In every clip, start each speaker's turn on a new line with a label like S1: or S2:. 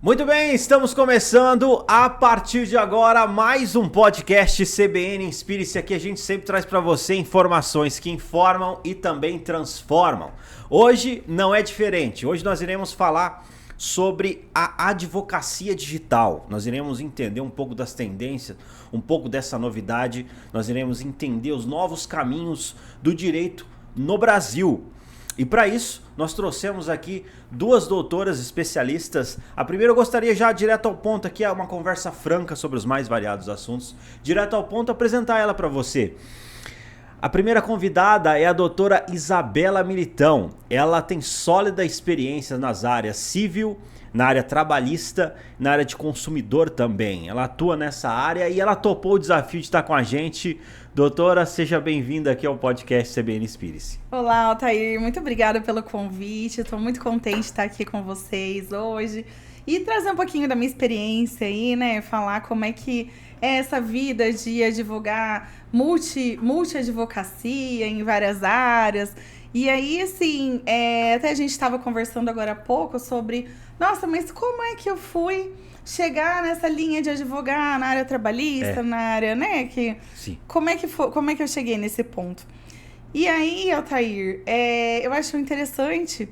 S1: Muito bem, estamos começando a partir de agora mais um podcast CBN Inspire-se. Aqui a gente sempre traz para você informações que informam e também transformam. Hoje não é diferente, hoje nós iremos falar sobre a advocacia digital. Nós iremos entender um pouco das tendências, um pouco dessa novidade, nós iremos entender os novos caminhos do direito no Brasil. E para isso, nós trouxemos aqui duas doutoras especialistas. A primeira eu gostaria já, direto ao ponto, aqui é uma conversa franca sobre os mais variados assuntos. Direto ao ponto, apresentar ela para você. A primeira convidada é a doutora Isabela Militão. Ela tem sólida experiência nas áreas civil, na área trabalhista, na área de consumidor também. Ela atua nessa área e ela topou o desafio de estar com a gente. Doutora, seja bem-vinda aqui ao podcast CBN Inspire-se.
S2: Olá, Altair. Muito obrigada pelo convite. Estou muito contente de estar aqui com vocês hoje e trazer um pouquinho da minha experiência aí, né? Falar como é que é essa vida de advogar multi-advocacia em várias áreas. E aí, assim, até a gente estava conversando agora há pouco sobre, nossa, mas como é que eu fui chegar nessa linha de advogar na área trabalhista, na área, né?
S1: Sim.
S2: Como é que eu cheguei nesse ponto? E aí, Altair, eu acho interessante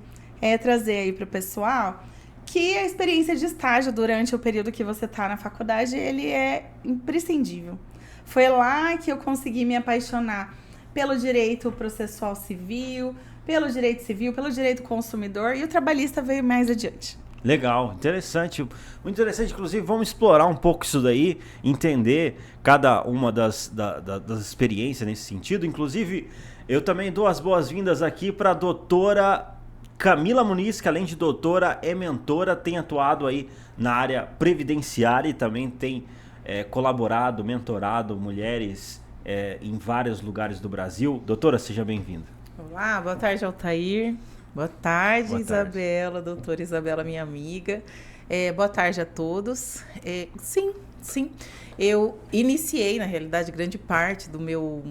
S2: trazer aí para o pessoal que a experiência de estágio durante o período que você está na faculdade, ele é imprescindível. Foi lá que eu consegui me apaixonar pelo direito processual civil, pelo direito consumidor, e o trabalhista veio mais adiante.
S1: Legal, interessante, muito interessante. Inclusive vamos explorar um pouco isso daí, entender cada uma das experiências nesse sentido. Inclusive eu também dou as boas-vindas aqui para a doutora Camila Muniz, que além de doutora é mentora, tem atuado aí na área previdenciária e também tem colaborado, mentorado mulheres em vários lugares do Brasil. Doutora, seja bem-vinda.
S3: Olá, boa tarde, Altair. Boa tarde,
S1: Boa tarde.
S3: Isabela, doutora Isabela, minha amiga. Boa tarde a todos. Sim. Eu iniciei, na realidade, grande parte do meu,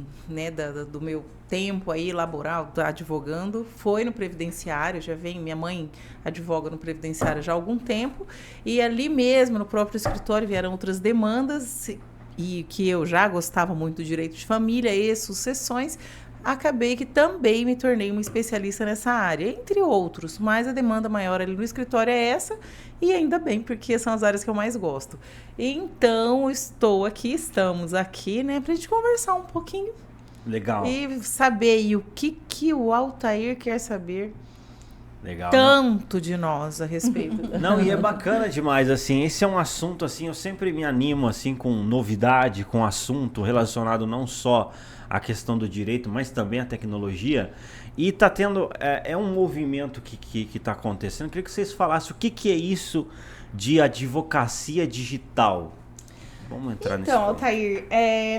S3: do meu tempo aí laboral, advogando, foi no previdenciário. Minha mãe advoga no previdenciário já há algum tempo, e ali mesmo, no próprio escritório, vieram outras demandas, e que eu já gostava muito do direito de família e sucessões. Acabei que também me tornei uma especialista nessa área, entre outros, mas a demanda maior ali no escritório é essa, e ainda bem, porque são as áreas que eu mais gosto. Então, estamos aqui, né, pra gente conversar um pouquinho.
S1: Legal.
S3: E saber aí o que o Altair quer saber.
S1: Legal,
S3: tanto de nós a respeito.
S1: Não, e é bacana demais, assim, esse é um assunto, assim, eu sempre me animo, assim, com novidade, com assunto relacionado não só à questão do direito, mas também à tecnologia, e tá tendo, um movimento que tá acontecendo. Eu queria que vocês falassem o que é isso de advocacia digital. Vamos entrar nisso.
S2: Então, Altair,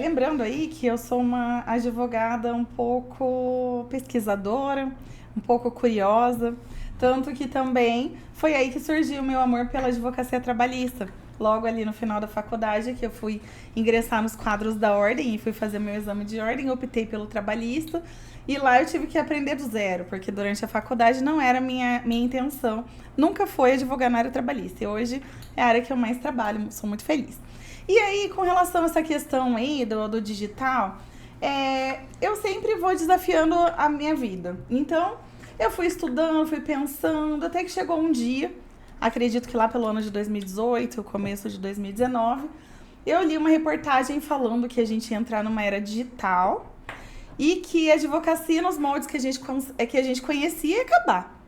S2: lembrando aí que eu sou uma advogada um pouco pesquisadora, um pouco curiosa, tanto que também foi aí que surgiu o meu amor pela advocacia trabalhista. Logo ali no final da faculdade, que eu fui ingressar nos quadros da ordem e fui fazer meu exame de ordem, optei pelo trabalhista, e lá eu tive que aprender do zero, porque durante a faculdade não era minha intenção, nunca foi advogar na área trabalhista, e hoje é a área que eu mais trabalho, sou muito feliz. E aí, com relação a essa questão aí do digital, eu sempre vou desafiando a minha vida. Então, eu fui estudando, fui pensando, até que chegou um dia, acredito que lá pelo ano de 2018, começo de 2019, eu li uma reportagem falando que a gente ia entrar numa era digital e que a advocacia nos moldes que a gente conhecia ia acabar.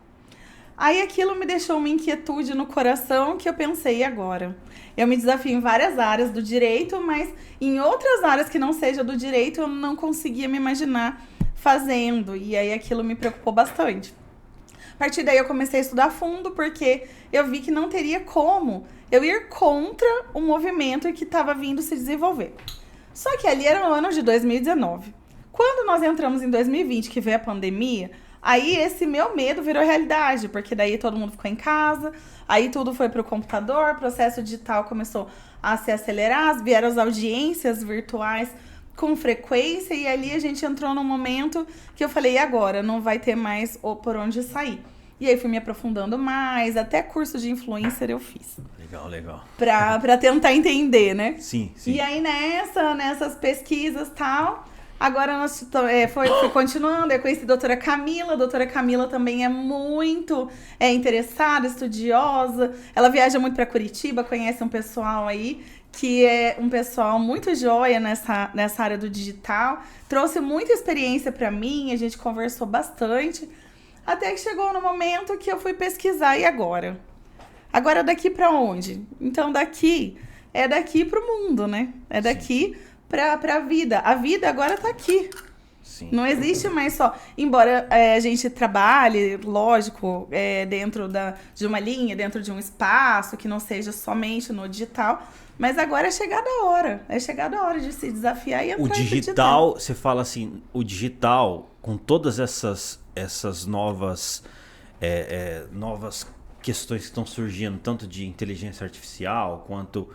S2: Aí aquilo me deixou uma inquietude no coração que eu pensei, e agora? Eu me desafio em várias áreas do direito, mas em outras áreas que não seja do direito eu não conseguia me imaginar fazendo, e aí aquilo me preocupou bastante. A partir daí eu comecei a estudar a fundo, porque eu vi que não teria como eu ir contra o movimento que estava vindo se desenvolver. Só que ali era o ano de 2019. Quando nós entramos em 2020, que veio a pandemia, aí esse meu medo virou realidade, porque daí todo mundo ficou em casa, aí tudo foi para o computador, o processo digital começou a se acelerar, vieram as audiências virtuais com frequência, e ali a gente entrou num momento que eu falei, e agora? Não vai ter mais por onde sair. E aí fui me aprofundando mais, até curso de influencer eu fiz.
S1: Legal.
S2: Pra tentar entender, né?
S1: Sim.
S2: E aí nessas pesquisas e tal, agora nós fui continuando, eu conheci a doutora Camila. A doutora Camila também é muito interessada, estudiosa. Ela viaja muito para Curitiba, conhece um pessoal aí, que é um pessoal muito joia nessa área do digital. Trouxe muita experiência para mim, a gente conversou bastante. Até que chegou no momento que eu fui pesquisar, e agora? Agora daqui para onde? Então daqui pro mundo, né? É daqui pra vida. A vida agora tá aqui.
S1: Sim.
S2: Não existe mais só... Embora a gente trabalhe, lógico, dentro de uma linha, dentro de um espaço, que não seja somente no digital, mas agora é chegada a hora. É chegada a hora de se desafiar e entrar
S1: O digital, você fala assim, o digital, com todas essas novas questões que estão surgindo, tanto de inteligência artificial, quanto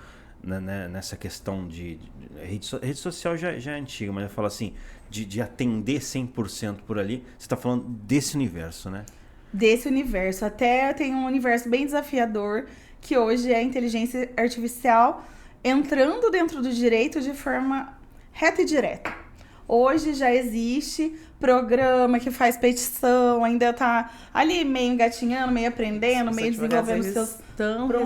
S1: nessa questão de rede social já é antiga, mas eu falo assim, de atender 100% por ali, você está falando desse universo, né?
S2: Desse universo. Até tem um universo bem desafiador, que hoje é a inteligência artificial entrando dentro do direito de forma reta e direta. Hoje já existe programa que faz petição, ainda tá ali meio engatinhando, meio aprendendo, meio desenvolvendo seus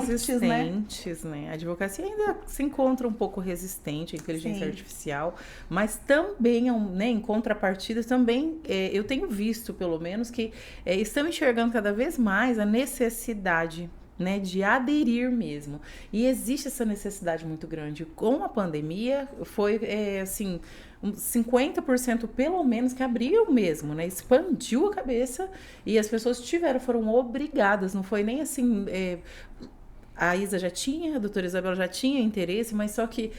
S3: resistentes, né? A advocacia ainda se encontra um pouco resistente à inteligência artificial, mas também, né, em contrapartida, também eu tenho visto, pelo menos, que estão enxergando cada vez mais a necessidade, né, de aderir mesmo. E existe essa necessidade muito grande. Com a pandemia, foi, assim, 50% pelo menos que abriu mesmo, né? Expandiu a cabeça e as pessoas foram obrigadas, não foi nem assim... A Isa já tinha, a doutora Isabela já tinha interesse, mas só que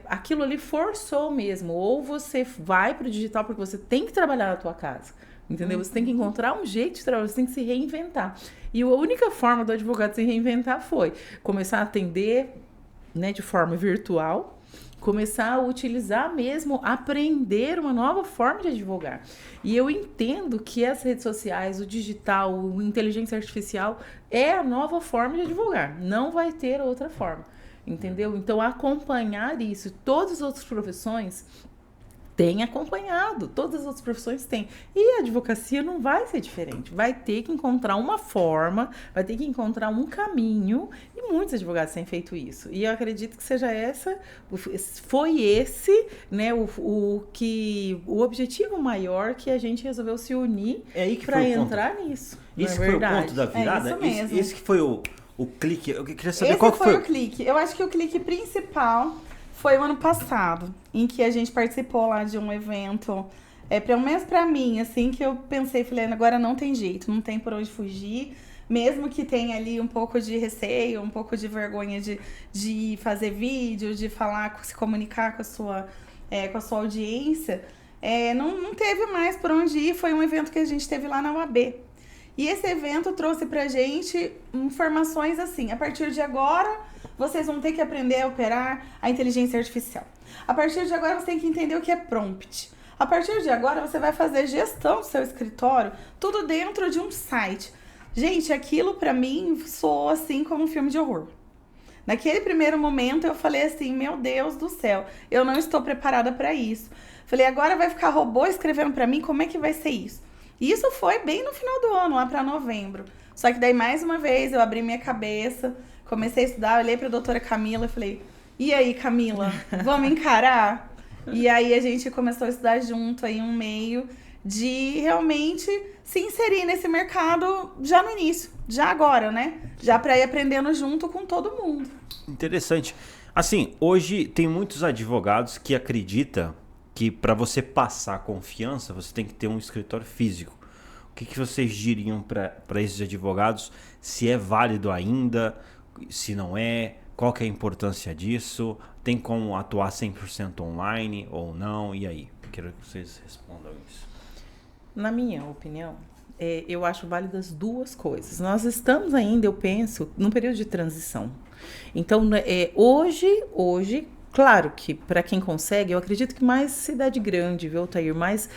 S3: aquilo ali forçou mesmo. Ou você vai para o digital porque você tem que trabalhar na tua casa. Entendeu? Você tem que encontrar um jeito de trabalhar, você tem que se reinventar. E a única forma do advogado se reinventar foi começar a atender, né, de forma virtual, começar a utilizar mesmo, aprender uma nova forma de advogar. E eu entendo que as redes sociais, o digital, a inteligência artificial é a nova forma de advogar. Não vai ter outra forma. Entendeu? Então, acompanhar isso, todas as outras profissões tem acompanhado, todas as outras profissões têm. E a advocacia não vai ser diferente. Vai ter que encontrar uma forma, vai ter que encontrar um caminho, e muitos advogados têm feito isso. E eu acredito que seja foi esse, né, o objetivo maior que a gente resolveu se unir para entrar nisso.
S1: Isso foi o ponto da virada?
S2: Isso mesmo.
S1: Esse que foi o clique. Eu queria saber
S2: esse
S1: qual que foi
S2: o clique. Eu acho que o clique principal foi o ano passado, em que a gente participou lá de um evento, pelo menos pra mim, assim, que eu pensei, falei, agora não tem jeito, não tem por onde fugir, mesmo que tenha ali um pouco de receio, um pouco de vergonha de fazer vídeo, de falar, se comunicar com a sua audiência, não teve mais por onde ir. Foi um evento que a gente teve lá na UAB. E esse evento trouxe pra gente informações assim: a partir de agora, vocês vão ter que aprender a operar a inteligência artificial. A partir de agora, você tem que entender o que é prompt. A partir de agora, você vai fazer gestão do seu escritório, tudo dentro de um site. Gente, aquilo pra mim soou assim como um filme de horror. Naquele primeiro momento, eu falei assim, meu Deus do céu, eu não estou preparada pra isso. Falei, agora vai ficar robô escrevendo pra mim, como é que vai ser isso? E isso foi bem no final do ano, lá pra novembro. Só que daí, mais uma vez, eu abri minha cabeça, comecei a estudar, olhei pra doutora Camila e falei, e aí, Camila, vamos encarar? E aí a gente começou a estudar junto aí um meio de realmente se inserir nesse mercado já no início, já agora, né? Já pra ir aprendendo junto com todo mundo.
S1: Interessante. Assim, hoje tem muitos advogados que acreditam que para você passar confiança, você tem que ter um escritório físico. O que vocês diriam para esses advogados? Se é válido ainda, se não é, qual que é a importância disso? Tem como atuar 100% online ou não? E aí? Quero que vocês respondam isso.
S3: Na minha opinião, eu acho válidas duas coisas. Nós estamos ainda, eu penso, num período de transição. Então, hoje, Claro que para quem consegue, eu acredito que mais cidade grande, viu, Thair? Mais,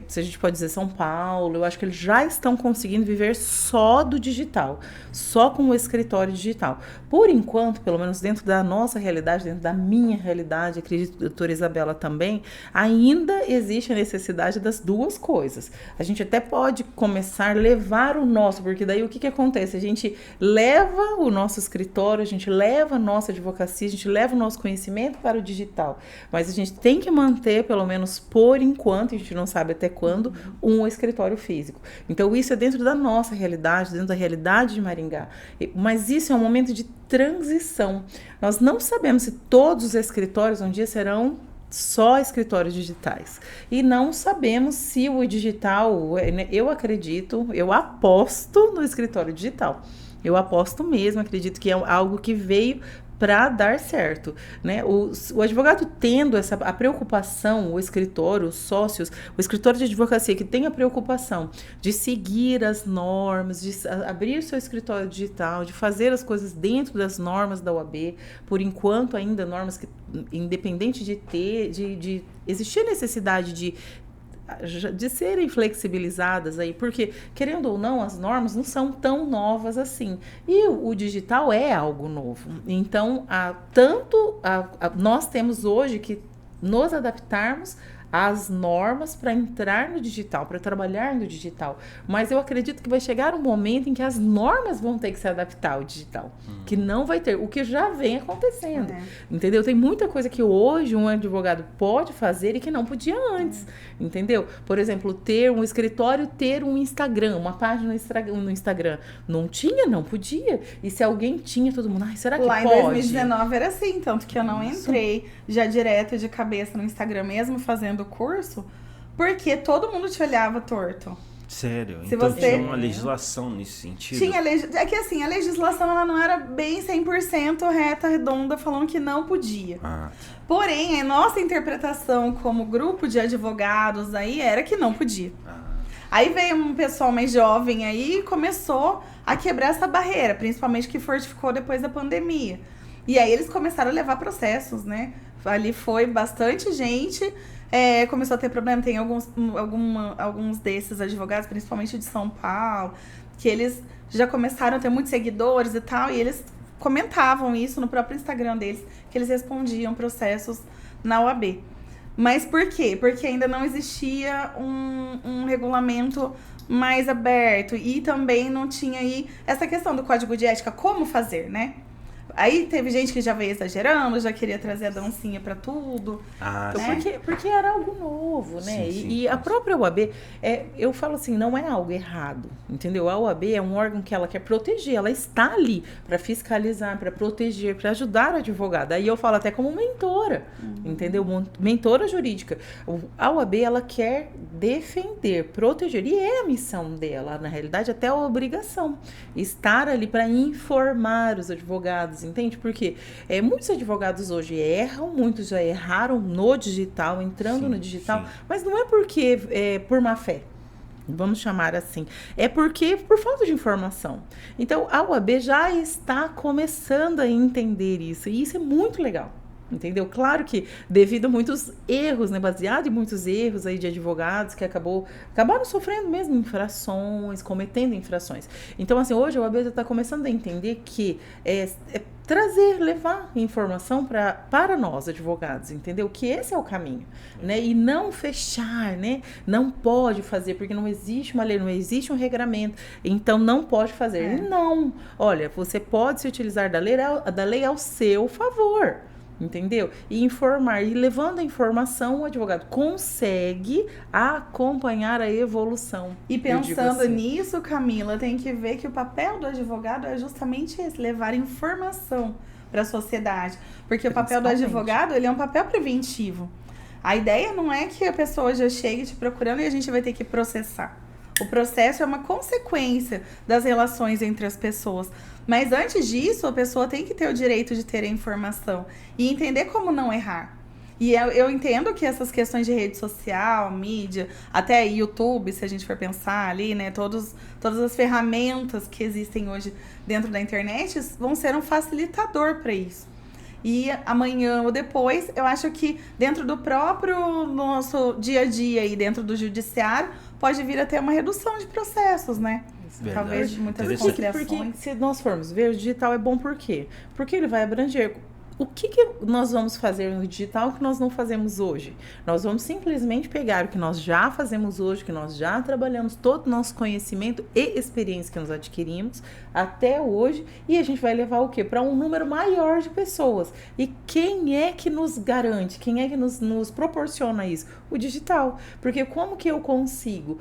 S3: se a gente pode dizer São Paulo, eu acho que eles já estão conseguindo viver só do digital, só com o escritório digital. Por enquanto, pelo menos dentro da nossa realidade, dentro da minha realidade, acredito, doutora Isabela também, ainda existe a necessidade das duas coisas. A gente até pode começar a levar o nosso, porque daí o que acontece? A gente leva o nosso escritório, a gente leva a nossa advocacia, a gente leva o nosso conhecimento para o digital, mas a gente tem que manter, pelo menos por enquanto, a gente não sabe até quando, um escritório físico. Então isso é dentro da nossa realidade, dentro da realidade de Maringá, mas isso é um momento de transição. Nós não sabemos se todos os escritórios um dia serão só escritórios digitais. E não sabemos se o digital, eu acredito, eu aposto no escritório digital. Eu aposto mesmo, acredito que é algo que veio para dar certo, né? O advogado tendo a preocupação, o escritório, os sócios, o escritório de advocacia que tem a preocupação de seguir as normas, de abrir seu escritório digital, de fazer as coisas dentro das normas da OAB, por enquanto ainda normas que, independente de existir necessidade de serem flexibilizadas aí, porque, querendo ou não, as normas não são tão novas assim. E o digital é algo novo. Então, nós temos hoje que nos adaptarmos às normas para entrar no digital, para trabalhar no digital. Mas eu acredito que vai chegar um momento em que as normas vão ter que se adaptar ao digital. Que não vai ter, o que já vem acontecendo. Entendeu? Tem muita coisa que hoje um advogado pode fazer e que não podia antes. Entendeu? Por exemplo, ter um escritório, ter um Instagram, uma página no Instagram. Não tinha, não podia. E se alguém tinha, todo mundo, será que
S2: lá
S3: pode?
S2: Lá em 2019 era assim, tanto que eu não entrei já direto de cabeça no Instagram mesmo, fazendo curso, porque todo mundo te olhava torto.
S1: Sério?
S2: Se
S1: então
S2: você...
S1: tinha uma legislação nesse sentido?
S2: Tinha é que assim, a legislação ela não era bem 100% reta, redonda, falando que não podia. Porém, a nossa interpretação como grupo de advogados aí era que não podia. Aí veio um pessoal mais jovem aí e começou a quebrar essa barreira, principalmente que fortificou depois da pandemia. E aí eles começaram a levar processos, né? Ali foi bastante gente, começou a ter problema. Tem alguns desses advogados, principalmente de São Paulo, que eles já começaram a ter muitos seguidores e tal, e eles comentavam isso no próprio Instagram deles, que eles respondiam processos na OAB. Mas por quê? Porque ainda não existia um regulamento mais aberto e também não tinha aí essa questão do código de ética, como fazer, né? Aí teve gente que já veio exagerando, já queria trazer a dancinha pra tudo.
S3: Né? Porque era algo novo, né?
S1: Sim,
S3: e a própria OAB, eu falo assim, não é algo errado, entendeu? A OAB é um órgão que ela quer proteger, ela está ali para fiscalizar, para proteger, para ajudar o advogado. Aí eu falo até como mentora, entendeu? Mentora jurídica. A OAB, ela quer defender, proteger, e é a missão dela, na realidade, até a obrigação, estar ali para informar os advogados, entende? Porque muitos advogados hoje erram, muitos já erraram no digital, entrando no digital, mas não é porque por má fé, vamos chamar assim, é porque por falta de informação. Então a OAB já está começando a entender isso, e isso é muito legal. Entendeu? Claro que devido a muitos erros, né, baseado em muitos erros aí de advogados que acabaram sofrendo mesmo infrações, cometendo infrações. Então, assim, hoje a OAB já está começando a entender que levar informação para nós, advogados, entendeu? Que esse é o caminho, né? E não fechar, né? Não pode fazer, porque não existe uma lei, não existe um regramento, então não pode fazer. Não! Olha, você pode se utilizar da lei ao seu favor. Entendeu? E informar, e levando a informação, o advogado consegue acompanhar a evolução.
S2: E pensando nisso, Camila, tem que ver que o papel do advogado é justamente esse, levar informação para a sociedade. Porque o papel do advogado, ele é um papel preventivo. A ideia não é que a pessoa já chegue te procurando e a gente vai ter que processar. O processo é uma consequência das relações entre as pessoas. Mas antes disso, a pessoa tem que ter o direito de ter a informação e entender como não errar. E eu entendo que essas questões de rede social, mídia, até YouTube, se a gente for pensar ali, né, todas as ferramentas que existem hoje dentro da internet vão ser um facilitador para isso. e amanhã ou depois, eu acho que dentro do próprio nosso dia a dia e dentro do judiciário, pode vir a ter uma redução de processos, né?
S1: Verdade.
S2: Talvez muitas
S1: Interessante.
S2: conciliações.
S3: Porque se nós formos ver, o digital é bom por quê? Porque ele vai abranger. O que nós vamos fazer no digital que nós não fazemos hoje? Nós vamos simplesmente pegar o que nós já fazemos hoje, que nós já trabalhamos, todo o nosso conhecimento e experiência que nós adquirimos até hoje, e a gente vai levar o quê? Para um número maior de pessoas. E quem é que nos garante? Quem é que nos proporciona isso? O digital. Porque como que eu consigo?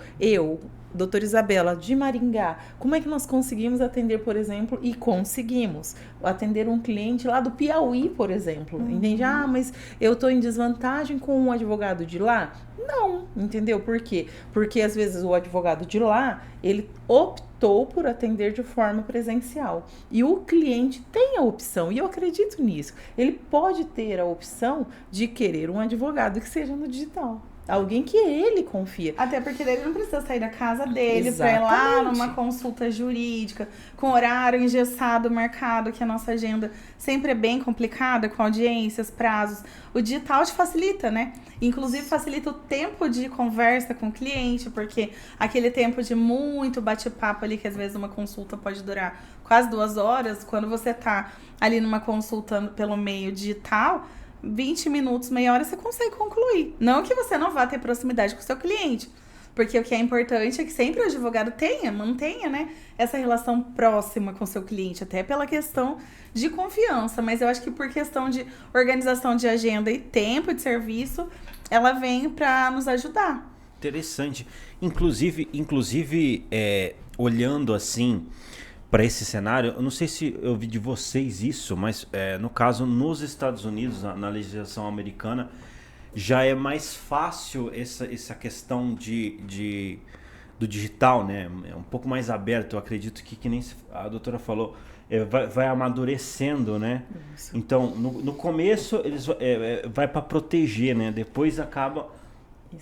S3: Doutora Isabela, de Maringá, como é que nós conseguimos atender, por exemplo, e conseguimos atender um cliente lá do Piauí, por exemplo, entende? Ah, mas eu estou em desvantagem com um advogado de lá? Não, entendeu? Por quê? Porque às vezes o advogado de lá, ele optou por atender de forma presencial. E o cliente tem a opção, e eu acredito nisso, ele pode ter a opção de querer um advogado que seja no digital. Alguém que ele confia.
S2: Até porque ele não precisa sair da casa dele para ir lá numa consulta jurídica, com horário engessado, marcado, que a nossa agenda sempre é bem complicada, com audiências, prazos. O digital te facilita, né? Inclusive facilita o tempo de conversa com o cliente, porque aquele tempo de muito bate-papo ali, que às vezes uma consulta pode durar quase 2 horas, quando você tá ali numa consulta pelo meio digital, 20 minutos, meia hora, você consegue concluir. Não que você não vá ter proximidade com o seu cliente, porque o que é importante é que sempre o advogado mantenha, né, essa relação próxima com o seu cliente, até pela questão de confiança. Mas eu acho que por questão de organização de agenda e tempo de serviço, ela vem para nos ajudar.
S1: Interessante. Inclusive olhando assim para esse cenário, eu não sei se eu vi de vocês isso, mas no caso nos Estados Unidos, na legislação americana, já é mais fácil essa questão do digital, né? É um pouco mais aberto, eu acredito que nem a doutora falou, vai amadurecendo, né? Isso. Então, no começo, eles vai para proteger, né? Depois acaba...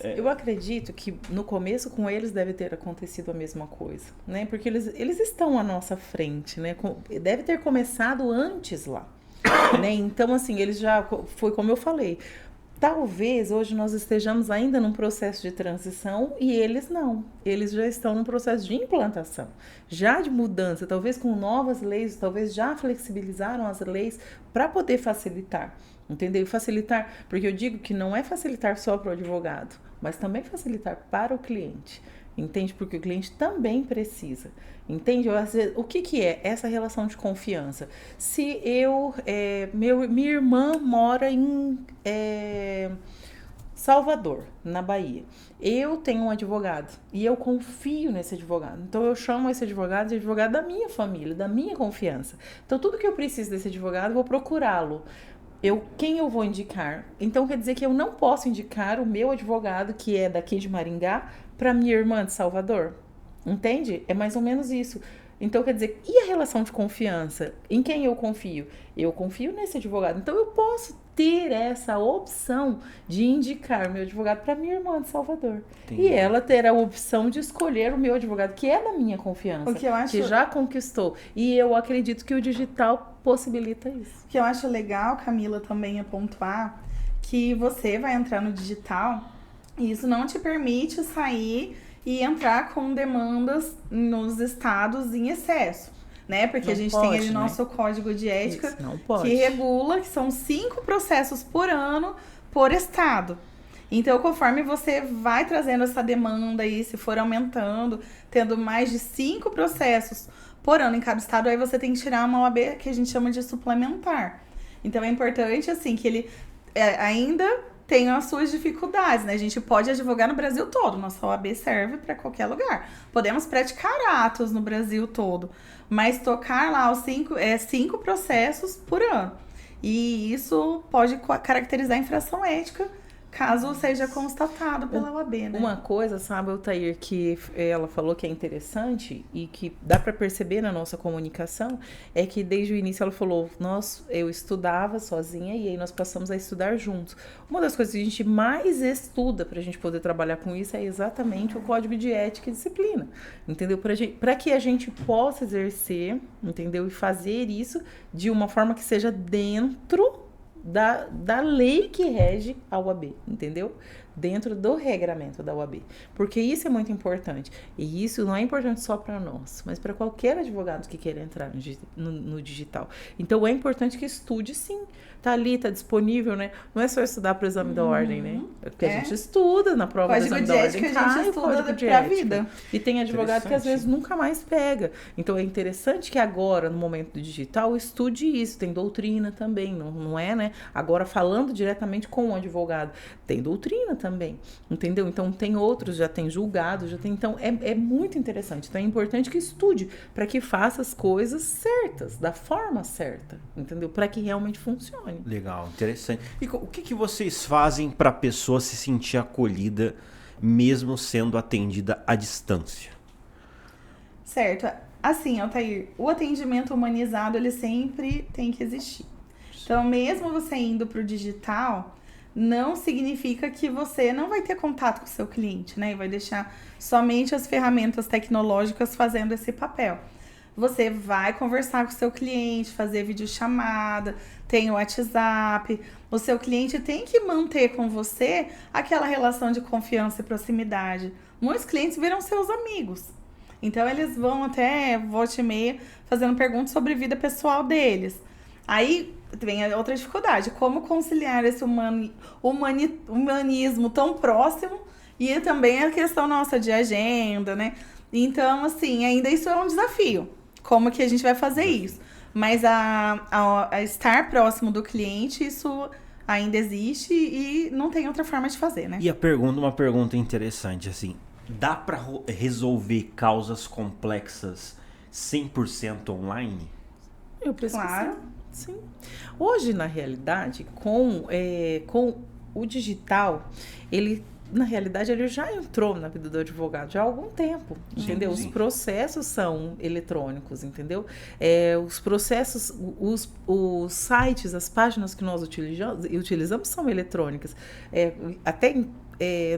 S3: Eu acredito que no começo com eles deve ter acontecido a mesma coisa, né? Porque eles estão à nossa frente, né? Deve ter começado antes lá, né? Então, assim, eles já... Foi como eu falei. Talvez hoje nós estejamos ainda num processo de transição e eles não. Eles já estão num processo de implantação, já de mudança, talvez com novas leis, talvez já flexibilizaram as leis para poder facilitar. Entendeu? Facilitar, porque eu digo que não é facilitar só para o advogado, mas também facilitar para o cliente. Entende? Porque o cliente também precisa. Entende? O que é essa relação de confiança? Se minha irmã mora em Salvador, na Bahia. Eu tenho um advogado e eu confio nesse advogado. Então eu chamo esse advogado de advogado da minha família, da minha confiança. Então tudo que eu preciso desse advogado, eu vou procurá-lo. Quem eu vou indicar? Então quer dizer que eu não posso indicar o meu advogado, que é daqui de Maringá, para minha irmã de Salvador? Entende? É mais ou menos isso. Então quer dizer, e a relação de confiança? Em quem eu confio? Eu confio nesse advogado. Então eu posso ter essa opção de indicar meu advogado para minha irmã de Salvador. Entendi. E ela ter a opção de escolher o meu advogado, que é da minha confiança,
S2: o que eu acho...
S3: que já conquistou. E eu acredito que o digital possibilita isso.
S2: O que eu acho legal, Camila, também é pontuar que você vai entrar no digital e isso não te permite sair e entrar com demandas nos estados em excesso, né? Porque não a gente pode, tem ali nosso código de ética que regula que são 5 processos por ano por estado. Então, conforme você vai trazendo essa demanda aí, se for aumentando, tendo mais de 5 processos por ano em cada estado, aí você tem que tirar uma OAB que a gente chama de suplementar. Então, é importante, assim, que ele ainda tenha as suas dificuldades, né? A gente pode advogar no Brasil todo, nossa OAB serve para qualquer lugar. Podemos praticar atos no Brasil todo, mas tocar lá os 5 processos por ano. E isso pode caracterizar infração ética, caso seja constatado pela OAB, né?
S3: Uma coisa, sabe, Altair, que ela falou que é interessante e que dá para perceber na nossa comunicação, é que desde o início ela falou, eu estudava sozinha e aí nós passamos a estudar juntos. Uma das coisas que a gente mais estuda para a gente poder trabalhar com isso é exatamente o código de ética e disciplina, entendeu? Para que a gente possa exercer, entendeu? E fazer isso de uma forma que seja dentro da lei que rege a UAB, entendeu? Dentro do regramento da UAB. Porque isso é muito importante. E isso não é importante só para nós, mas para qualquer advogado que queira entrar no digital. Então, é importante que estude, sim. Tá ali, tá disponível, né? Não é só estudar para o exame da ordem, né? Porque a gente estuda na prova do exame da ordem.
S2: Código de ética a gente estuda pra vida.
S3: E tem advogado que às vezes nunca mais pega. Então, é interessante que agora, no momento do digital, estude isso. Tem doutrina também, não é, né? Agora, falando diretamente com o advogado, tem doutrina também, entendeu? Então, tem outros, já tem julgado, já tem... Então, é muito interessante. Então, é importante que estude para que faça as coisas certas, da forma certa, entendeu? Para que realmente funcione.
S1: Legal, interessante. E o que vocês fazem para a pessoa se sentir acolhida, mesmo sendo atendida à distância?
S2: Certo. Assim, Altair, o atendimento humanizado, ele sempre tem que existir. Então, mesmo você indo para o digital, não significa que você não vai ter contato com o seu cliente, né? E vai deixar somente as ferramentas tecnológicas fazendo esse papel. Você vai conversar com o seu cliente, fazer videochamada, tem o WhatsApp. O seu cliente tem que manter com você aquela relação de confiança e proximidade. Muitos clientes viram seus amigos. Então, eles vão até volta e meia fazendo perguntas sobre a vida pessoal deles. Aí vem a outra dificuldade, como conciliar esse humanismo tão próximo e também a questão nossa de agenda, né? Então, assim, ainda isso é um desafio. Como que a gente vai fazer isso? Mas a estar próximo do cliente, isso ainda existe e não tem outra forma de fazer, né?
S1: E uma pergunta interessante, assim, dá para resolver causas complexas 100% online?
S3: Eu penso
S2: Claro.
S3: que sim. Hoje, na realidade, com o digital, ele, na realidade, ele já entrou na vida do advogado já há algum tempo, entendeu?
S1: Sim.
S3: Os processos são eletrônicos, entendeu? Os processos, os sites, as páginas que nós utilizamos são eletrônicas.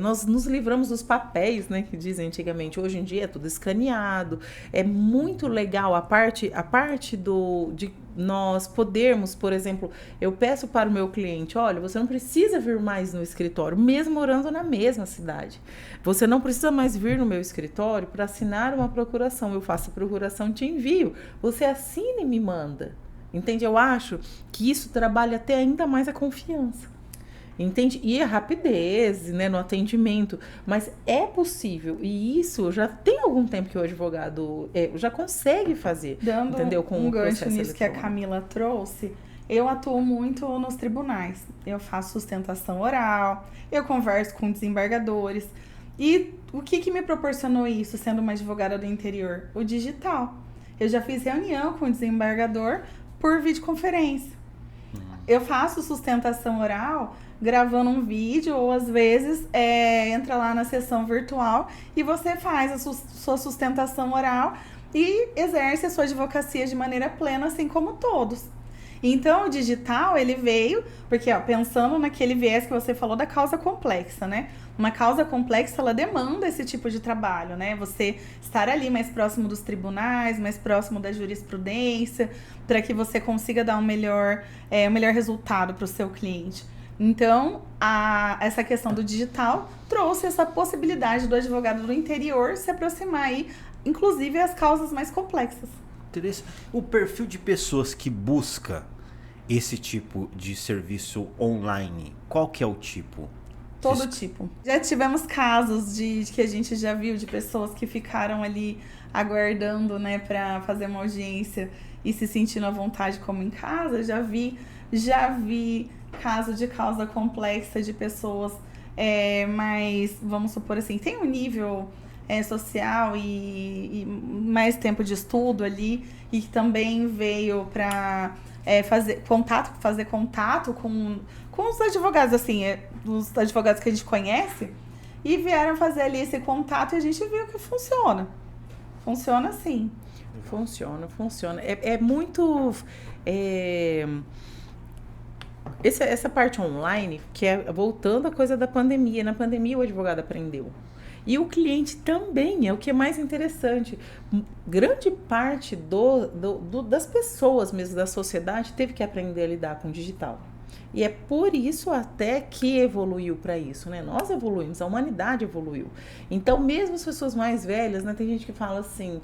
S3: Nós nos livramos dos papéis, né, que dizem antigamente. Hoje em dia é tudo escaneado. É muito legal a parte de nós podermos, por exemplo, eu peço para o meu cliente, olha, você não precisa vir mais no escritório, mesmo morando na mesma cidade. Você não precisa mais vir no meu escritório para assinar uma procuração. Eu faço a procuração e te envio. Você assina e me manda. Entende? Eu acho que isso trabalha até ainda mais a confiança. Entende? E a rapidez, né, no atendimento. Mas é possível. E isso já tem algum tempo que o advogado já consegue fazer.
S2: Dando
S3: entendeu? Com
S2: um
S3: o
S2: gancho
S3: processo
S2: nisso que a
S3: eletrônico.
S2: Camila trouxe, eu atuo muito nos tribunais. Eu faço sustentação oral, eu converso com desembargadores. E o que me proporcionou isso, sendo uma advogada do interior? O digital. Eu já fiz reunião com o desembargador por videoconferência. Eu faço sustentação oral gravando um vídeo ou às vezes entra lá na sessão virtual e você faz a sua sustentação oral e exerce a sua advocacia de maneira plena, assim como todos. Então, o digital, ele veio, porque pensando naquele viés que você falou da causa complexa, né? Uma causa complexa, ela demanda esse tipo de trabalho, né? Você estar ali mais próximo dos tribunais, mais próximo da jurisprudência, para que você consiga dar um melhor resultado para o seu cliente. Então, essa questão do digital trouxe essa possibilidade do advogado do interior se aproximar aí, inclusive as causas mais complexas.
S1: O perfil de pessoas que busca esse tipo de serviço online, qual que é o tipo?
S2: Todo tipo. Já tivemos casos que a gente já viu de pessoas que ficaram ali aguardando, né, para fazer uma audiência e se sentindo à vontade como em casa. Já vi caso de causa complexa de pessoas mais, vamos supor assim, tem um nível social e mais tempo de estudo ali e que também veio para fazer contato com os advogados, assim, os advogados que a gente conhece e vieram fazer ali esse contato e a gente viu que funciona. Funciona sim.
S3: Funciona. É muito... Essa parte online, que é voltando à coisa da pandemia. Na pandemia o advogado aprendeu. E o cliente também, é o que é mais interessante. Grande parte das pessoas mesmo, da sociedade, teve que aprender a lidar com o digital. E é por isso até que evoluiu para isso, né? Nós evoluímos, a humanidade evoluiu. Então, mesmo as pessoas mais velhas, né? Tem gente que fala assim,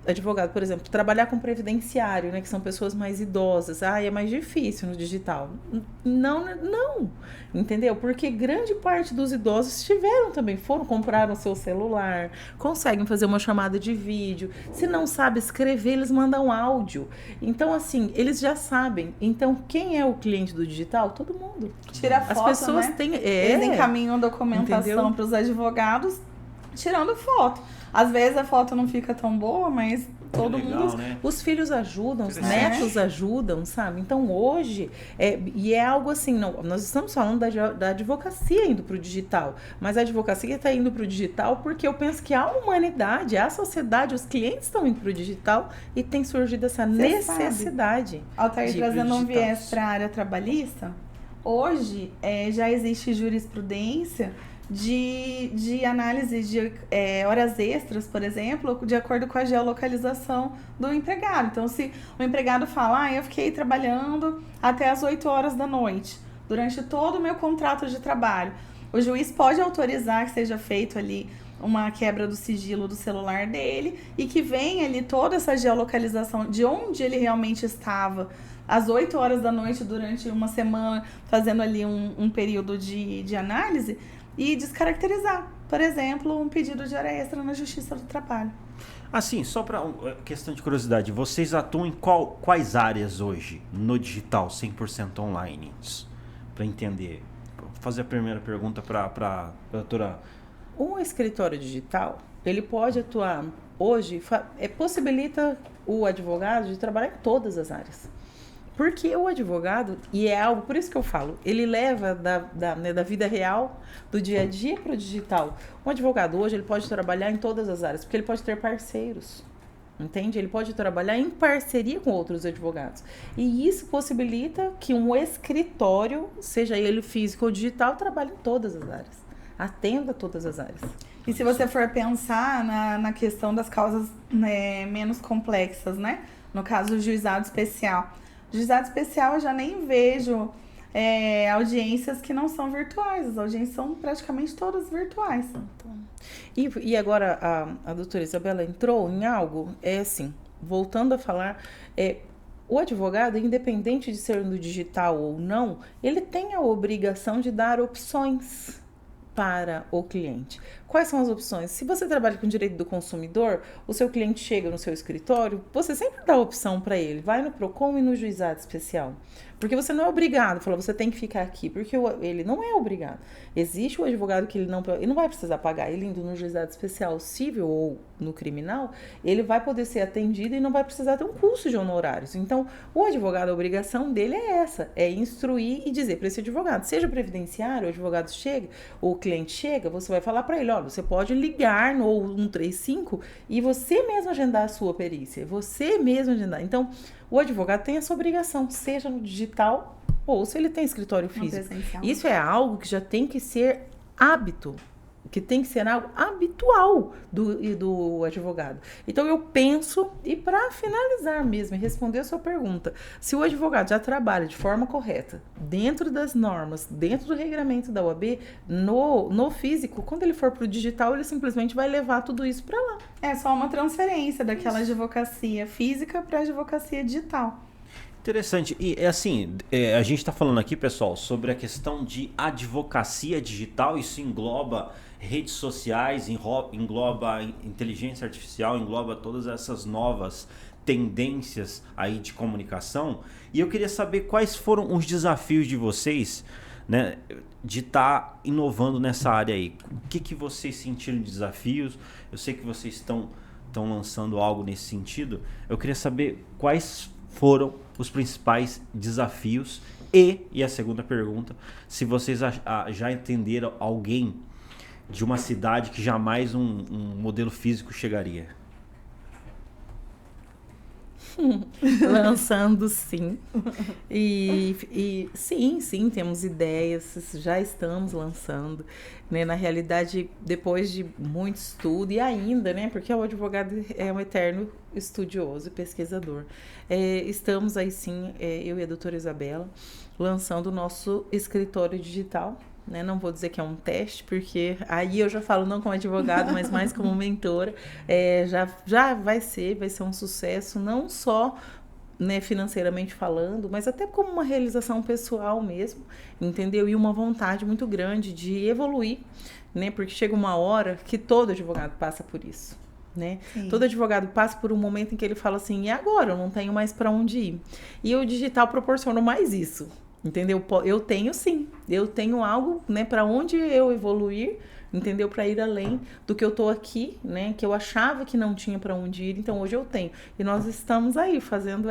S3: advogado, por exemplo, trabalhar com previdenciário, né? Que são pessoas mais idosas. É mais difícil no digital. Não, entendeu? Porque grande parte dos idosos compraram seu celular, conseguem fazer uma chamada de vídeo. Se não sabe escrever, eles mandam áudio. Então, assim, eles já sabem. Então, quem é o cliente do digital? Todo mundo.
S2: Tira foto,
S3: as pessoas
S2: né?
S3: têm...
S2: Eles encaminham documentação para os advogados tirando foto. Às vezes a foto não fica tão boa, mas todo
S1: legal,
S2: mundo...
S1: né?
S3: Os filhos ajudam, os netos ajudam, sabe? Então hoje, é algo assim, nós estamos falando da advocacia indo para o digital, mas a advocacia está indo para o digital porque eu penso que a humanidade, a sociedade, os clientes estão indo para o digital e tem surgido essa necessidade.
S2: Altair, trazendo um viés para a área trabalhista, hoje já existe jurisprudência de análise de horas extras, por exemplo, de acordo com a geolocalização do empregado. Então, se o empregado fala, eu fiquei trabalhando até as 8 horas da noite, durante todo o meu contrato de trabalho, o juiz pode autorizar que seja feito ali uma quebra do sigilo do celular dele e que venha ali toda essa geolocalização de onde ele realmente estava às 8 horas da noite durante uma semana, fazendo ali um período de análise, e descaracterizar, por exemplo, um pedido de hora extra na Justiça do Trabalho.
S1: Assim, só para questão de curiosidade, vocês atuam em quais áreas hoje no digital 100% online? Para entender. Vou fazer a primeira pergunta para a doutora.
S3: Um escritório digital, ele pode atuar hoje, possibilita o advogado de trabalhar em todas as áreas. Porque o advogado, e é algo, por isso que eu falo, ele leva da vida real, do dia a dia para o digital. Um advogado hoje, ele pode trabalhar em todas as áreas, porque ele pode ter parceiros, entende? Ele pode trabalhar em parceria com outros advogados. E isso possibilita que um escritório, seja ele físico ou digital, trabalhe em todas as áreas, atenda todas as áreas.
S2: E se você for pensar na questão das causas, né, menos complexas, né? No caso do juizado especial. Juizado especial eu já nem vejo audiências que não são virtuais. As audiências são praticamente todas virtuais.
S3: E agora a doutora Isabela entrou em algo, assim, voltando a falar, o advogado, independente de ser no digital ou não, ele tem a obrigação de dar opções para o cliente. Quais são as opções? Se você trabalha com direito do consumidor, o seu cliente chega no seu escritório, você sempre dá a opção para ele, vai no PROCON e no juizado especial. Porque você não é obrigado, você tem que ficar aqui, porque ele não é obrigado. Existe o advogado que ele não vai precisar pagar, ele indo no juizado especial civil ou no criminal, ele vai poder ser atendido e não vai precisar ter um custo de honorários. Então, o advogado, a obrigação dele é essa, é instruir e dizer para esse advogado, seja previdenciário, o advogado chega, o cliente chega, você vai falar para ele, você pode ligar no 135 e você mesmo agendar a sua perícia, você mesmo agendar. Então, o advogado tem essa obrigação, seja no digital ou se ele tem escritório físico. Isso é algo que já tem que ser hábito, que tem que ser algo habitual do advogado. Então, eu penso, e para finalizar mesmo, e responder a sua pergunta, se o advogado já trabalha de forma correta, dentro das normas, dentro do regramento da OAB, no físico, quando ele for para o digital, ele simplesmente vai levar tudo isso para lá.
S2: É só uma transferência daquela advocacia física para a advocacia digital.
S1: Interessante. E assim, a gente está falando aqui, pessoal, sobre a questão de advocacia digital. Isso engloba redes sociais, engloba inteligência artificial, engloba todas essas novas tendências aí de comunicação. E eu queria saber quais foram os desafios de vocês, né, de estar inovando nessa área aí. O que vocês sentiram de desafios? Eu sei que vocês estão lançando algo nesse sentido. Eu queria saber quais foram os principais desafios e a segunda pergunta, se vocês já entenderam alguém de uma cidade que jamais um modelo físico chegaria.
S3: Lançando, sim. E sim, temos ideias, já estamos lançando, né? Na realidade, depois de muito estudo, e ainda, né? Porque o advogado é um eterno estudioso e pesquisador. Estamos aí, sim, eu e a doutora Isabela, lançando o nosso escritório digital, né? Não vou dizer que é um teste, porque aí eu já falo não como advogado, mas mais como mentora. Já vai ser um sucesso, não só, né, financeiramente falando, mas até como uma realização pessoal mesmo, entendeu? E uma vontade muito grande de evoluir, né? Porque chega uma hora que todo advogado passa por isso, né? Todo advogado passa por um momento em que ele fala assim, e agora? Eu não tenho mais para onde ir. E o digital proporciona mais isso. Entendeu? Eu tenho algo, né, para onde eu evoluir, entendeu? Para ir além do que eu tô aqui, né, que eu achava que não tinha para onde ir, então hoje eu tenho. E nós estamos aí fazendo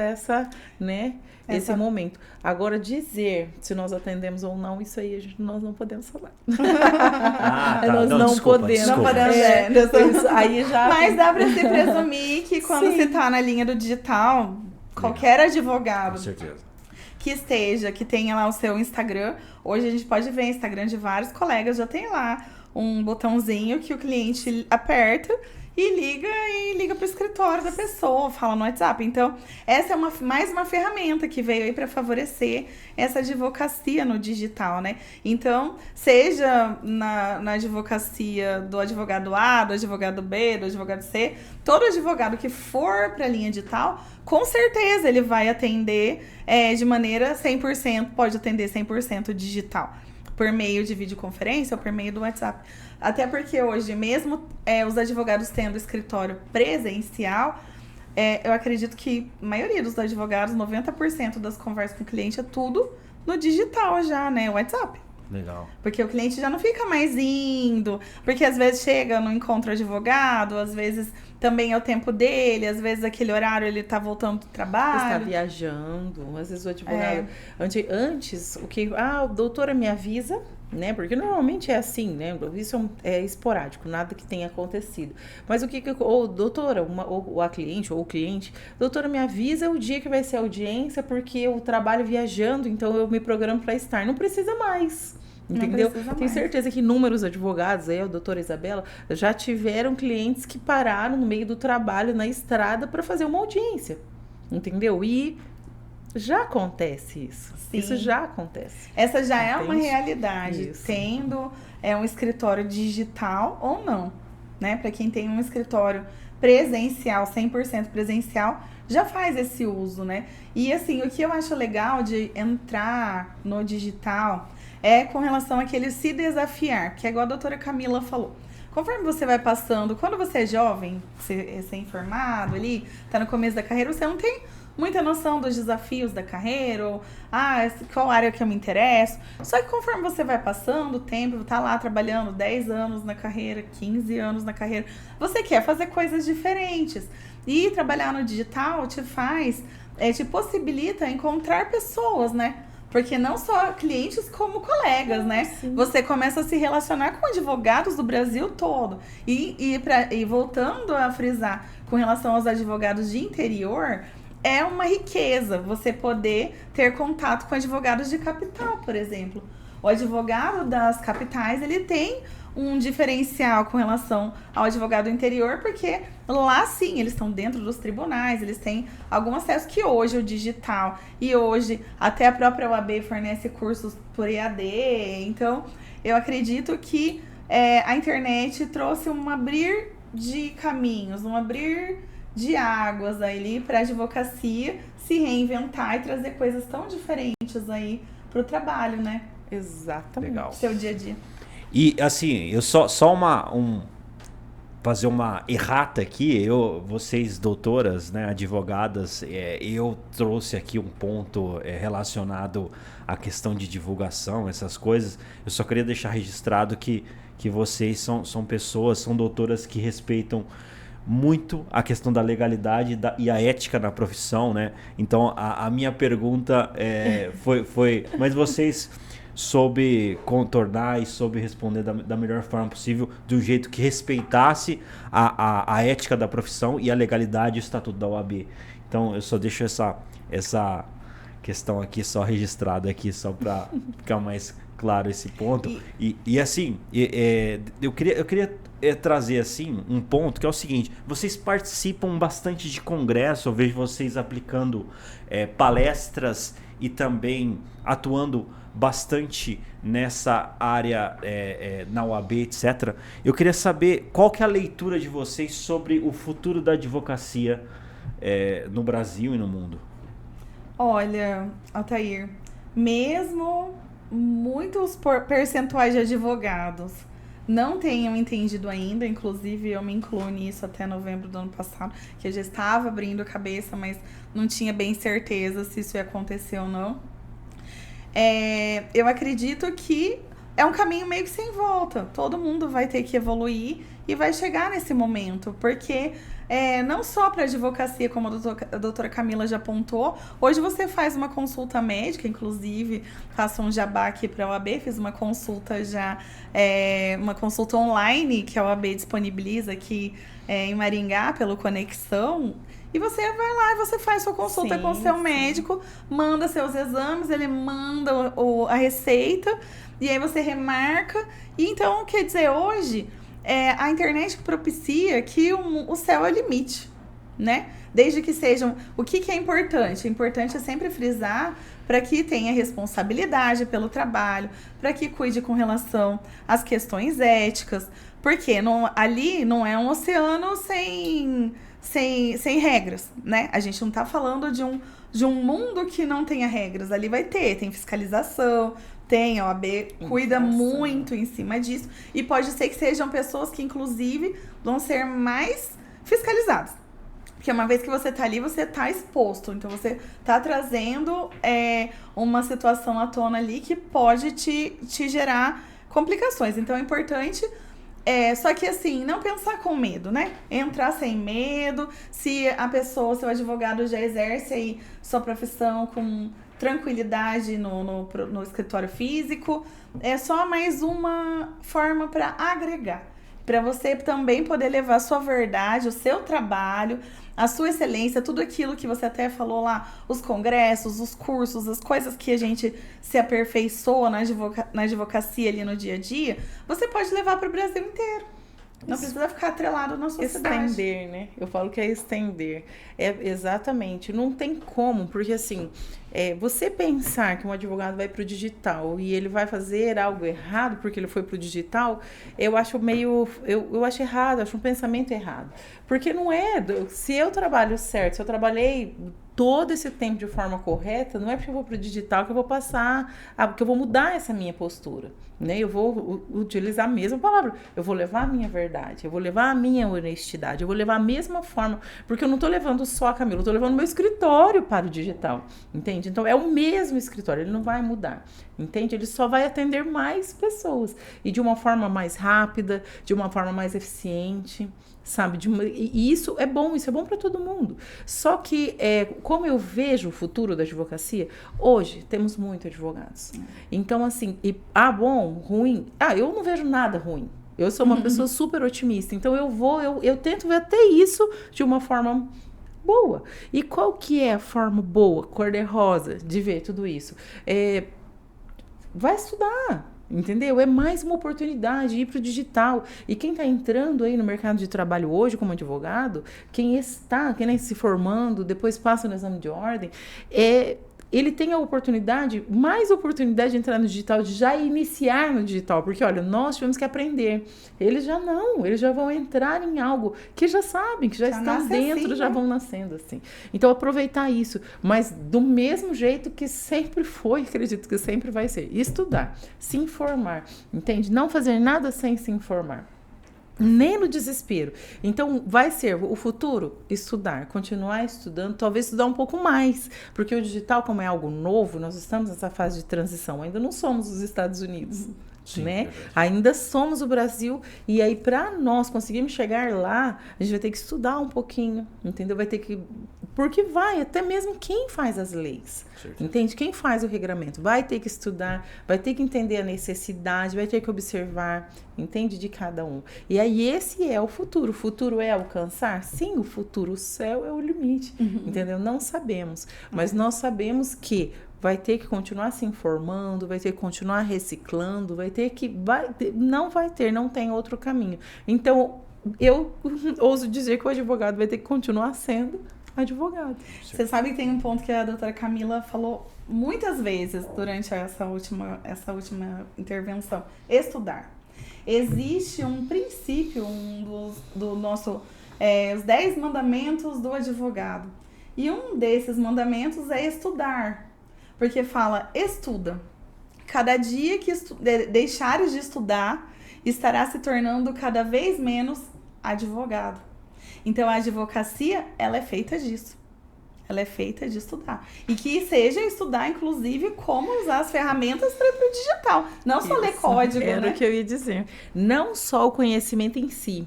S3: esse momento. Agora, dizer se nós atendemos ou não, isso aí nós não podemos falar. Nós não podemos.
S2: Não podemos.
S3: Aí já...
S2: Mas dá para se presumir que quando você tá na linha do digital, qualquer advogado,
S1: com certeza,
S2: que tenha lá o seu Instagram. Hoje a gente pode ver o Instagram de vários colegas, já tem lá um botãozinho que o cliente aperta e liga para o escritório da pessoa, fala no WhatsApp. Então, essa é mais uma ferramenta que veio aí para favorecer essa advocacia no digital, né? Então, seja na advocacia do advogado A, do advogado B, do advogado C, todo advogado que for para a linha digital, com certeza ele vai atender de maneira 100%, pode atender 100% digital, por meio de videoconferência ou por meio do WhatsApp. Até porque hoje, mesmo os advogados tendo escritório presencial, eu acredito que a maioria dos advogados, 90% das conversas com o cliente é tudo no digital já, né? WhatsApp.
S1: Legal.
S2: Porque o cliente já não fica mais indo, porque às vezes chega no encontro advogado, às vezes também é o tempo dele, às vezes aquele horário ele tá voltando do trabalho.
S3: Está viajando, às vezes o advogado... Antes, doutora me avisa, né? Porque normalmente é assim, né? Isso é esporádico, nada que tenha acontecido. Mas doutora, ou a cliente, ou o cliente, doutora, me avisa o dia que vai ser a audiência, porque eu trabalho viajando, então eu me programo para estar. Não precisa mais. Entendeu? Tenho certeza que inúmeros advogados, a doutora Isabela, já tiveram clientes que pararam no meio do trabalho, na estrada, para fazer uma audiência. Entendeu? E já acontece isso.
S2: Sim.
S3: Isso já acontece.
S2: Essa já é uma realidade, isso. Tendo um escritório digital ou não, né? Para quem tem um escritório presencial, 100% presencial, já faz esse uso, né? E assim, o que eu acho legal de entrar no digital é com relação àquele se desafiar, que é igual a doutora Camila falou. Conforme você vai passando, quando você é jovem, recém-formado ali, tá no começo da carreira, você não tem muita noção dos desafios da carreira, ou qual área que eu me interesso. Só que conforme você vai passando o tempo, tá lá trabalhando 10 anos na carreira, 15 anos na carreira, você quer fazer coisas diferentes. E trabalhar no digital te possibilita encontrar pessoas, né? Porque não só clientes, como colegas, né? Sim. Você começa a se relacionar com advogados do Brasil todo. E voltando a frisar com relação aos advogados de interior, é uma riqueza você poder ter contato com advogados de capital, por exemplo. O advogado das capitais, ele tem um diferencial com relação ao advogado do interior, porque lá sim, eles estão dentro dos tribunais, eles têm algum acesso que hoje o digital e hoje até a própria OAB fornece cursos por EAD. Então, eu acredito que a internet trouxe um abrir de caminhos, um abrir de águas ali para a advocacia se reinventar e trazer coisas tão diferentes aí para o trabalho, né?
S3: Exatamente.
S1: Legal.
S2: Seu dia a dia.
S1: E assim, eu fazer uma errata aqui, vocês doutoras, né, advogadas, eu trouxe aqui um ponto relacionado à questão de divulgação, essas coisas. Eu só queria deixar registrado que vocês são pessoas, são doutoras que respeitam muito a questão da legalidade e a ética na profissão, né? Então a minha pergunta foi, mas vocês soube contornar e soube responder da melhor forma possível, de um jeito que respeitasse a ética da profissão e a legalidade e o estatuto da OAB. Então eu só deixo essa questão aqui só registrada aqui, só para ficar mais claro esse ponto. E assim, eu queria trazer assim um ponto que é o seguinte: vocês participam bastante de congresso, eu vejo vocês aplicando palestras e também atuando bastante nessa área na UAB, etc. Eu queria saber qual que é a leitura de vocês sobre o futuro da advocacia no Brasil e no mundo.
S2: Olha, Altair, mesmo muitos percentuais de advogados não tenham entendido ainda, inclusive eu me incluo nisso até novembro do ano passado, que eu já estava abrindo a cabeça, mas não tinha bem certeza se isso ia acontecer ou não. Eu acredito que é um caminho meio que sem volta. Todo mundo vai ter que evoluir e vai chegar nesse momento, porque não só para advocacia, como a doutora Camila já apontou, hoje você faz uma consulta médica, inclusive faço um jabá aqui para a OAB, fiz uma consulta já, uma consulta online que a OAB disponibiliza aqui em Maringá pelo Conexão. E você vai lá e você faz sua consulta com o seu médico, manda seus exames, ele manda a receita, e aí você remarca. E então, quer dizer, hoje, a internet propicia que o céu é o limite, né? Desde que sejam... O que é importante? O importante é sempre frisar para que tenha responsabilidade pelo trabalho, para que cuide com relação às questões éticas, porque ali não é um oceano sem regras, né? A gente não tá falando de um mundo que não tenha regras. Ali tem fiscalização, a OAB cuida muito em cima disso. E pode ser que sejam pessoas que, inclusive, vão ser mais fiscalizadas. Porque uma vez que você tá ali, você tá exposto. Então, você tá trazendo uma situação à tona ali que pode te gerar complicações. Então, é importante... só que assim, não pensar com medo, né? Entrar sem medo. Se a pessoa, seu advogado já exerce aí sua profissão com tranquilidade no escritório físico, é só mais uma forma para agregar. Para você também poder levar a sua verdade, o seu trabalho, a sua excelência, tudo aquilo que você até falou lá, os congressos, os cursos, as coisas que a gente se aperfeiçoa na advocacia ali no dia a dia, você pode levar para o Brasil inteiro. Não precisa ficar atrelado na sua cidade.
S3: Estender, né? Eu falo que é estender. Exatamente. Não tem como, porque assim, você pensar que um advogado vai pro digital e ele vai fazer algo errado porque ele foi pro digital, eu acho eu acho errado, acho um pensamento errado. Porque não é, se eu trabalho certo, se eu trabalhei todo esse tempo de forma correta, não é porque eu vou pro digital que eu vou passar, que eu vou mudar essa minha postura, né? Eu vou utilizar a mesma palavra, eu vou levar a minha verdade, eu vou levar a minha honestidade, eu vou levar a mesma forma, porque eu não tô levando só a Camila, eu tô levando meu escritório para o digital, entende? Então é o mesmo escritório, ele não vai mudar, entende? Ele só vai atender mais pessoas, e de uma forma mais rápida, de uma forma mais eficiente, sabe? E isso é bom para todo mundo. Só que, como eu vejo o futuro da advocacia, hoje temos muitos advogados. Então, assim, bom, ruim, eu não vejo nada ruim. Eu sou uma pessoa super otimista, então eu tento ver até isso de uma forma boa. E qual que é a forma boa, cor-de-rosa, de ver tudo isso? Vai estudar. Entendeu? É mais uma oportunidade de ir para o digital. E quem está entrando aí no mercado de trabalho hoje como advogado, quem está se formando, depois passa no exame de ordem, ele tem mais oportunidade de entrar no digital, de já iniciar no digital. Porque, olha, nós tivemos que aprender. Eles já vão entrar em algo que já sabem, que já estão dentro, assim, já vão nascendo assim. Então, aproveitar isso. Mas do mesmo jeito que sempre foi, acredito que sempre vai ser. Estudar, se informar, entende? Não fazer nada sem se informar. Nem no desespero. Então, vai ser o futuro? Estudar, continuar estudando, talvez estudar um pouco mais, porque o digital, como é algo novo, nós estamos nessa fase de transição, ainda não somos os Estados Unidos, sim, né? Ainda somos o Brasil, e aí para nós conseguirmos chegar lá, a gente vai ter que estudar um pouquinho, entendeu? Vai ter que Porque vai, até mesmo quem faz as leis, entende? Quem faz o regramento vai ter que estudar, vai ter que entender a necessidade, vai ter que observar, entende? De cada um. E aí esse é o futuro. O futuro é alcançar? Sim, o futuro, o céu é o limite, entendeu? Não sabemos, mas nós sabemos que vai ter que continuar se informando, vai ter que continuar reciclando, não tem outro caminho. Então, eu ouso dizer que o advogado vai ter que continuar sendo advogado.
S2: Você sabe que tem um ponto que a doutora Camila falou muitas vezes durante essa última intervenção. Estudar. Existe um princípio, do nosso, os 10 mandamentos do advogado. E um desses mandamentos é estudar. Porque fala, estuda. Cada dia que deixares de estudar, estará se tornando cada vez menos advogado. Então, a advocacia, ela é feita disso. Ela é feita de estudar. E que seja estudar, inclusive, como usar as ferramentas para o digital. Não só ler código,
S3: Era o que eu ia dizer. Não só o conhecimento em si.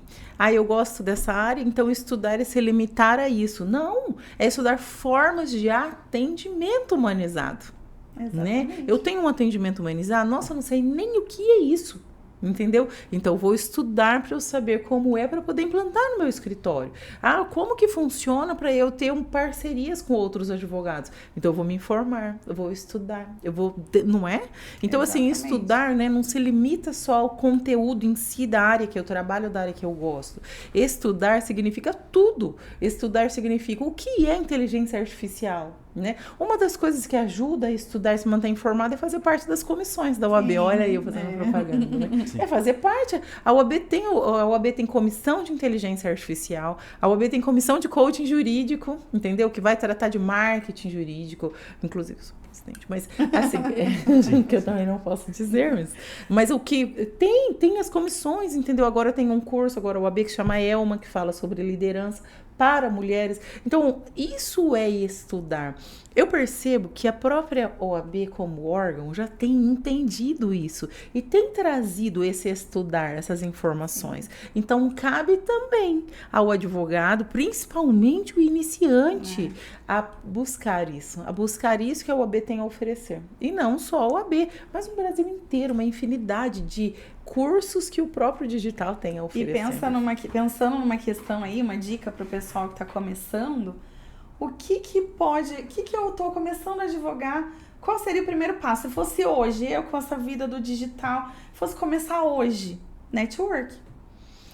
S3: Eu gosto dessa área, então estudar é se limitar a isso. Não, é estudar formas de atendimento humanizado. Né? Eu tenho um atendimento humanizado, nossa, eu não sei nem o que é isso. Entendeu? Então, vou estudar para eu saber como é para poder implantar no meu escritório. Como que funciona para eu ter parcerias com outros advogados? Então, eu vou me informar, eu vou estudar, não é? Então, assim, estudar, né, não se limita só ao conteúdo em si da área que eu trabalho, da área que eu gosto. Estudar significa tudo. Estudar significa o que é inteligência artificial. Né? Uma das coisas que ajuda a estudar e se manter informado é fazer parte das comissões da UAB. Olha aí eu fazendo propaganda. Né? É fazer parte. A UAB tem comissão de inteligência artificial, a UAB tem comissão de coaching jurídico, entendeu? Que vai tratar de marketing jurídico, inclusive eu sou presidente, mas assim, que eu também não posso dizer, mas o que tem as comissões, entendeu? Agora tem um curso, agora a UAB que chama ELMA, que fala sobre liderança para mulheres. Então, isso é estudar. Eu percebo que a própria OAB como órgão já tem entendido isso e tem trazido esse estudar, essas informações. Então, cabe também ao advogado, principalmente o iniciante, a buscar isso que a OAB tem a oferecer. E não só a OAB, mas no Brasil inteiro, uma infinidade de cursos que o próprio digital tem a oferecer.
S2: E pensando numa questão aí, uma dica para o pessoal que está começando, o que eu estou começando a advogar, qual seria o primeiro passo? Se fosse hoje, eu com essa vida do digital, fosse começar hoje, network.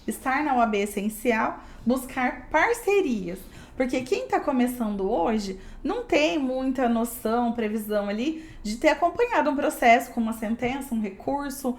S2: Estar na OAB é essencial, buscar parcerias. Porque quem está começando hoje não tem muita noção, previsão ali de ter acompanhado um processo com uma sentença, um recurso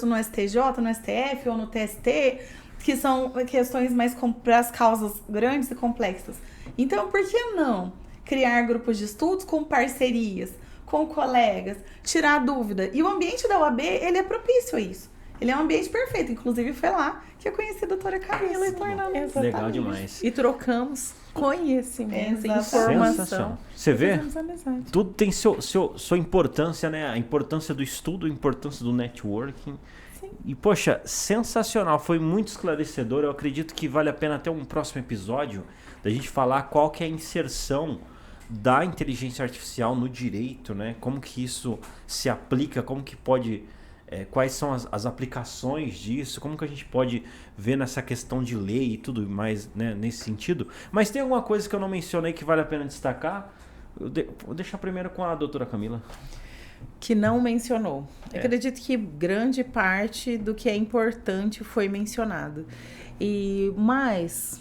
S2: no STJ, no STF ou no TST, que são questões mais para as causas grandes e complexas. Então, por que não criar grupos de estudos com parcerias, com colegas, tirar dúvida? E o ambiente da UAB, ele é propício a isso. Ele é um ambiente perfeito. Inclusive, foi lá que eu conheci a doutora Camila e tornamos.
S1: Legal demais.
S3: E trocamos conhecimento, informação.
S1: Sensação. Você vê? Tudo tem sua importância, né? A importância do estudo, a importância do networking.
S3: Sim.
S1: E, poxa, sensacional. Foi muito esclarecedor. Eu acredito que vale a pena até um próximo episódio da gente falar qual que é a inserção da inteligência artificial no direito, né? Como que isso se aplica, como que pode... quais são as aplicações disso, como que a gente pode ver nessa questão de lei e tudo mais, né, nesse sentido. Mas tem alguma coisa que eu não mencionei que vale a pena destacar? Vou deixar primeiro com a doutora Camila.
S3: Que não mencionou. Acredito que grande parte do que é importante foi mencionado. Mas...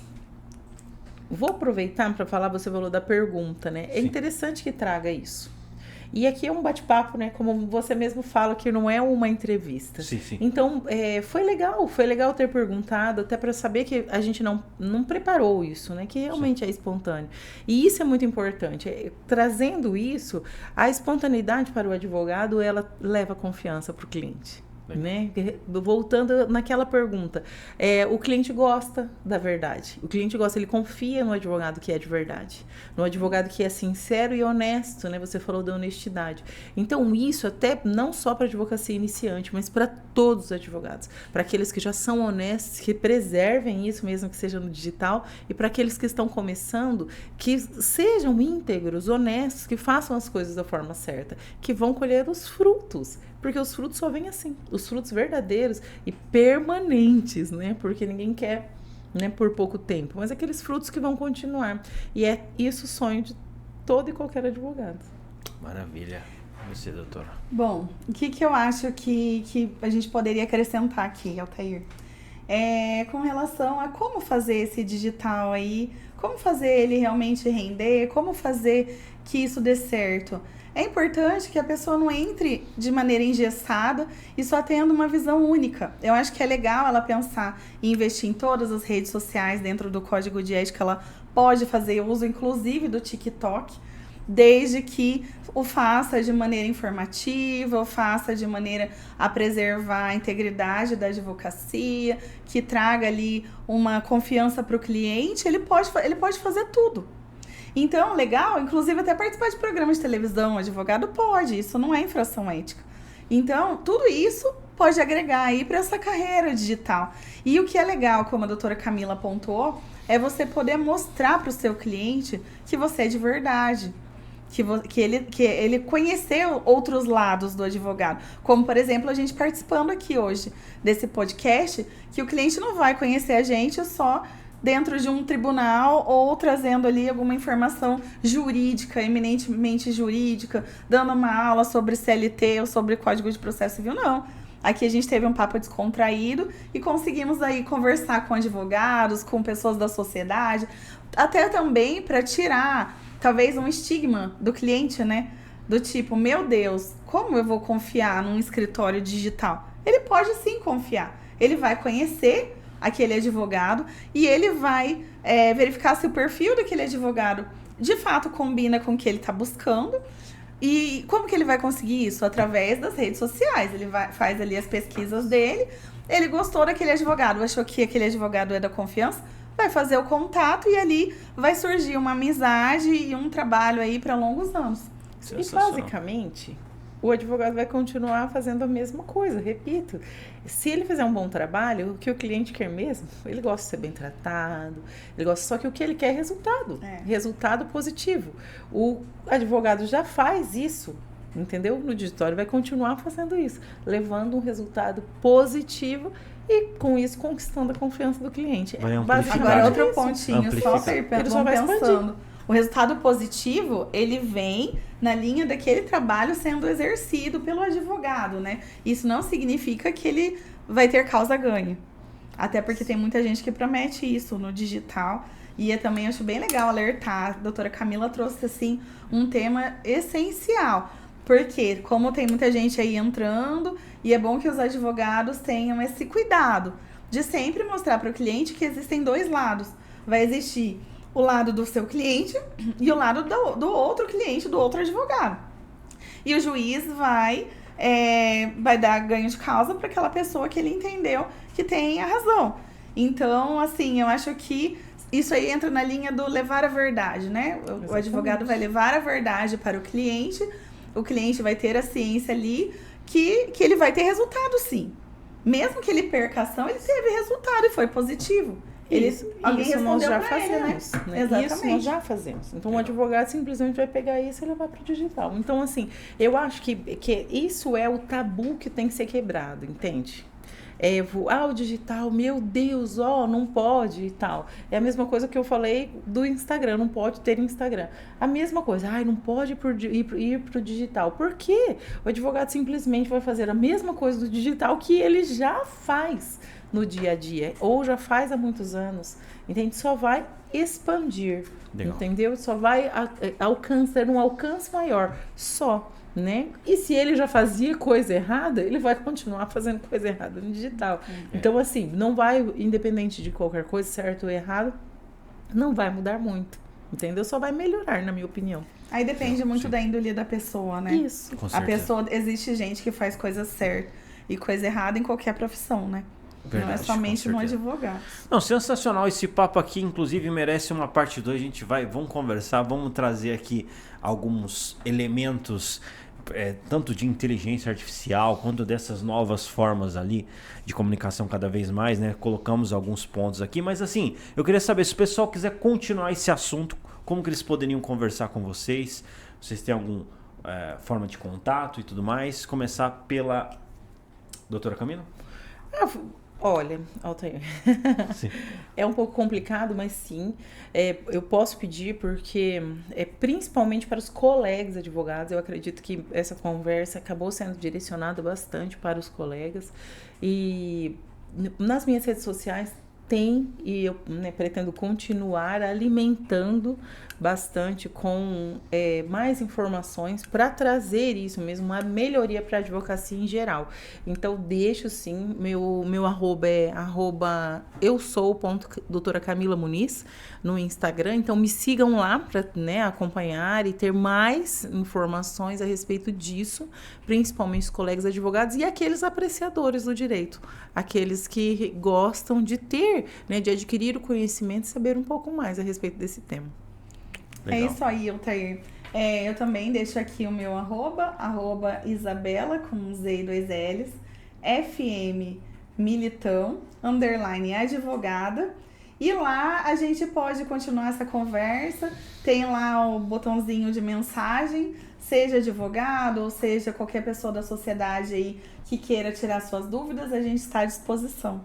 S3: vou aproveitar para falar, você falou da pergunta, né? É interessante que traga isso. E aqui é um bate-papo, né? Como você mesmo fala, que não é uma entrevista.
S1: Sim, sim.
S3: Então, foi legal ter perguntado, até para saber que a gente não preparou isso, né? Que realmente é espontâneo. E isso é muito importante. Trazendo isso, a espontaneidade para o advogado, ela leva confiança para o cliente. né? Voltando naquela pergunta, o cliente gosta da verdade. O cliente gosta, ele confia no advogado que é de verdade, no advogado que é sincero e honesto, né? Você falou da honestidade. Então isso até não só para advocacia iniciante, mas para todos os advogados, para aqueles que já são honestos, que preservem isso mesmo que seja no digital, e para aqueles que estão começando, que sejam íntegros, honestos, que façam as coisas da forma certa, que vão colher os frutos. Porque os frutos só vêm assim, os frutos verdadeiros e permanentes, né? Porque ninguém quer, né, por pouco tempo, mas aqueles frutos que vão continuar. E é isso o sonho de todo e qualquer advogado.
S1: Maravilha. Você, doutora?
S2: Bom, o que eu acho que a gente poderia acrescentar aqui, Altair? Com relação a como fazer esse digital aí, como fazer ele realmente render, como fazer que isso dê certo. É importante que a pessoa não entre de maneira engessada e só tendo uma visão única. Eu acho que é legal ela pensar em investir em todas as redes sociais dentro do código de ética. Ela pode fazer uso, inclusive, do TikTok, desde que o faça de maneira informativa, o faça de maneira a preservar a integridade da advocacia, que traga ali uma confiança para o cliente. Ele pode fazer tudo. Então, legal, inclusive até participar de programas de televisão, advogado pode, isso não é infração ética. Então, tudo isso pode agregar aí para essa carreira digital. E o que é legal, como a doutora Camila pontuou, é você poder mostrar para o seu cliente que você é de verdade, que ele conheceu outros lados do advogado. Como, por exemplo, a gente participando aqui hoje desse podcast, que o cliente não vai conhecer a gente só dentro de um tribunal ou trazendo ali alguma informação jurídica, eminentemente jurídica, dando uma aula sobre CLT ou sobre Código de Processo Civil, não. Aqui a gente teve um papo descontraído e conseguimos aí conversar com advogados, com pessoas da sociedade, até também para tirar talvez um estigma do cliente, né? Do tipo, meu Deus, como eu vou confiar num escritório digital? Ele pode sim confiar. Ele vai conhecer aquele advogado e ele vai verificar se o perfil daquele advogado de fato combina com o que ele está buscando. E como que ele vai conseguir isso? Através das redes sociais. Ele faz ali as pesquisas dele, ele gostou daquele advogado, achou que aquele advogado é da confiança, vai fazer o contato e ali vai surgir uma amizade e um trabalho aí para longos anos.
S3: E basicamente, o advogado vai continuar fazendo a mesma coisa, repito. Se ele fizer um bom trabalho, o que o cliente quer mesmo, ele gosta de ser bem tratado, ele gosta, só que o que ele quer é resultado, resultado positivo. O advogado já faz isso, entendeu? No digital ele vai continuar fazendo isso, levando um resultado positivo e com isso conquistando a confiança do cliente.
S2: Agora outro pontinho, só
S3: ele só vai
S2: pensando. O resultado positivo, ele vem na linha daquele trabalho sendo exercido pelo advogado, né? Isso não significa que ele vai ter causa-ganho. Até porque tem muita gente que promete isso no digital. E eu também acho bem legal alertar. A doutora Camila trouxe, assim, um tema essencial. Porque, como tem muita gente aí entrando, e é bom que os advogados tenham esse cuidado de sempre mostrar para o cliente que existem dois lados. Vai existir o lado do seu cliente e o lado do outro cliente, do outro advogado. E o juiz vai dar ganho de causa para aquela pessoa que ele entendeu que tem a razão. Então, assim, eu acho que isso aí entra na linha do levar a verdade, né? O advogado vai levar a verdade para o cliente vai ter a ciência ali que ele vai ter resultado, sim. Mesmo que ele perca a ação, ele teve resultado e foi positivo.
S3: Isso nós já fazemos, né?
S2: Exatamente.
S3: Isso nós já fazemos. Então, o advogado simplesmente vai pegar isso e levar para o digital. Então, assim, eu acho que isso é o tabu que tem que ser quebrado, entende? O digital, meu Deus, não pode e tal. É a mesma coisa que eu falei do Instagram, não pode ter Instagram. A mesma coisa, não pode ir para o digital. Por quê? O advogado simplesmente vai fazer a mesma coisa do digital que ele já faz no dia a dia, ou já faz há muitos anos, entende? Só vai expandir,
S1: Legal.
S3: Entendeu? Só vai ter um alcance maior, só, né? E se ele já fazia coisa errada, ele vai continuar fazendo coisa errada no digital. Então, assim, não vai, independente de qualquer coisa, certo ou errado, não vai mudar muito, entendeu? Só vai melhorar, na minha opinião.
S2: Aí depende muito da índole da pessoa, né?
S3: Isso.
S1: Com
S2: A
S1: certeza.
S2: pessoa, existe gente que faz coisas certas. e coisa errada em qualquer profissão, né?
S1: Verdade,
S2: não é somente
S1: com
S2: no
S1: certeza.
S2: advogado.
S1: Não, sensacional esse papo aqui, inclusive merece uma parte 2, a gente vamos conversar, vamos trazer aqui alguns elementos, tanto de inteligência artificial, quanto dessas novas formas ali de comunicação cada vez mais, né? Colocamos alguns pontos aqui, mas assim, eu queria saber, se o pessoal quiser continuar esse assunto, como que eles poderiam conversar com vocês? Vocês têm alguma forma de contato e tudo mais? Começar pela doutora Camila?
S3: Olha, Altair, é um pouco complicado, mas sim, eu posso pedir porque, principalmente para os colegas advogados, eu acredito que essa conversa acabou sendo direcionada bastante para os colegas, e nas minhas redes sociais tem, e eu pretendo continuar alimentando bastante com mais informações para trazer isso mesmo, uma melhoria para a advocacia em geral. Então, deixo sim, meu arroba é @eu-sou.doutora Camila Muniz no Instagram. Então, me sigam lá para acompanhar e ter mais informações a respeito disso, principalmente os colegas advogados e aqueles apreciadores do direito, aqueles que gostam de ter, de adquirir o conhecimento e saber um pouco mais a respeito desse tema.
S1: Legal.
S2: É isso aí, Altair. Eu também deixo aqui o meu arroba Isabela, com Z e 2 L's, FM Militão, _ advogada. E lá a gente pode continuar essa conversa. Tem lá o botãozinho de mensagem, seja advogado ou seja qualquer pessoa da sociedade aí que queira tirar suas dúvidas, a gente está à disposição.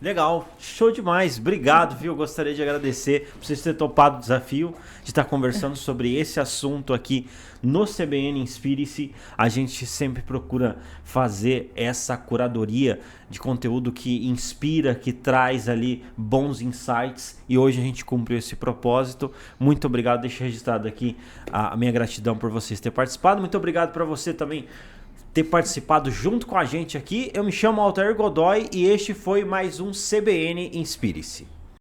S1: Legal, show demais, obrigado, viu? Gostaria de agradecer por vocês terem topado o desafio de estar conversando sobre esse assunto aqui no CBN Inspire-se. A gente sempre procura fazer essa curadoria de conteúdo que inspira, que traz ali bons insights, e hoje a gente cumpriu esse propósito. Muito obrigado, deixa registrado aqui a minha gratidão por vocês terem participado. Muito obrigado para você também ter participado junto com a gente aqui. Eu me chamo Altair Godoy e este foi mais um CBN Inspire-se.